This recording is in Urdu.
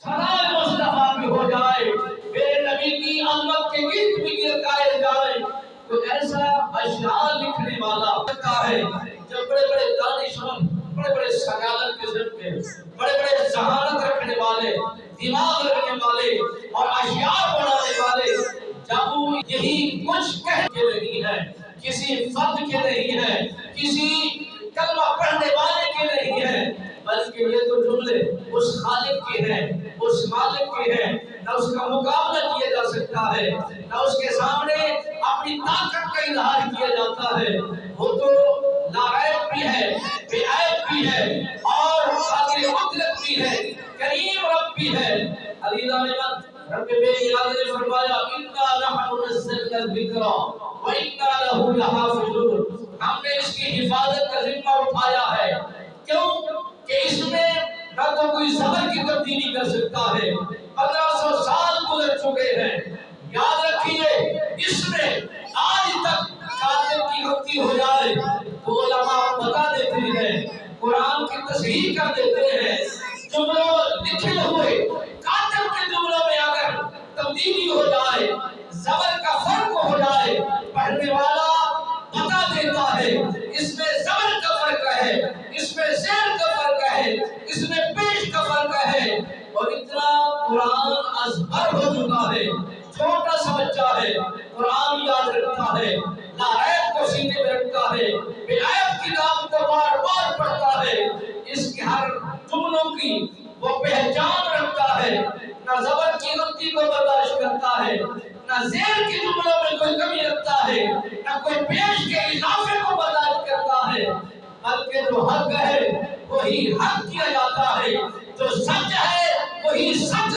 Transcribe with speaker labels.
Speaker 1: سلام مصطفیٰ کی ہو جائے، میرے نبی کی عظمت کے گیت بھی گائے جائے، تو ایسا اشعار لکھنے والا ہوتا ہے جو بڑے بڑے دانشور، بڑے بڑے سجادت قسم کے، بڑے بڑے ذہانت رکھنے والے، دماغ رکھنے والے اور اشعار بنانے والے، جب وہ یہی کچھ کہہ کے نہیں ہے، کسی فرد کے نہیں ہے، کسی کلمہ پڑھنے والے کے نہیں ہے، بلکہ یہ تو جملے اس خالق کے ہیں، اس مالک کے ہیں، نہ اس کا مقابلہ کیا جا سکتا ہے، نہ اس کے سامنے اپنی طاقت کا اظہار کیا جاتا ہے۔ وہ تو ناعیب بھی ہے، بے عیب بھی ہے، اور قادر مطلق بھی ہے، کریم رب بھی ہے۔ علی نعمت رب بے یاد نے فرمایا اِنَّا نَحْنُ نَزَّلْنَا الذِّکْرَ وَإِنَّا لَهُ لَحَافِظُونَ، ہم نے اس کی حفاظت کا ذمہ اٹھایا ہے۔ کیوں کہ اس میں نہ تو کوئی زبر کی تبدیلی کر سکتا ہے، 1500 سال گزر چکے ہیں، یاد رکھیے اس میں آج تک کاتب کی غلطی ہو جائے تو علماء بتا دیتے ہیں، قرآن کی تصحیح کر دیتے ہیں، جملوں لکھے ہوئے کاتب کے جملوں میں اگر تبدیلی ہو جائے، زبر کا فرق ہو جائے، پڑھنے والا بتا دیتا ہے اس میں زبر کا فرق ہے، اس میں زیر کا فرق ہے، اس میں پیش کا فرق ہے، اور اتنا قرآن ازبر ہو چکا ہے، چھوٹا سا بچہ ہے، قرآن یاد رکھتا ہے، ناعیب کو سینے میں رکھتا ہے، بے عیب کتاب کو بار بار پڑھتا ہے، اس کی ہر جملوں کی وہ پہچان رکھتا ہے، نہ زبر کی غلطی کو برداشت کرتا ہے، نہ زیر کی جملوں میں کوئی کمی رکھتا ہے، نہ کوئی پیش کے اضافے کو برداشت کرتا ہے، بلکہ جو حق ہے وہی حق کیا جاتا ہے، جو سچ ہے وہی سچ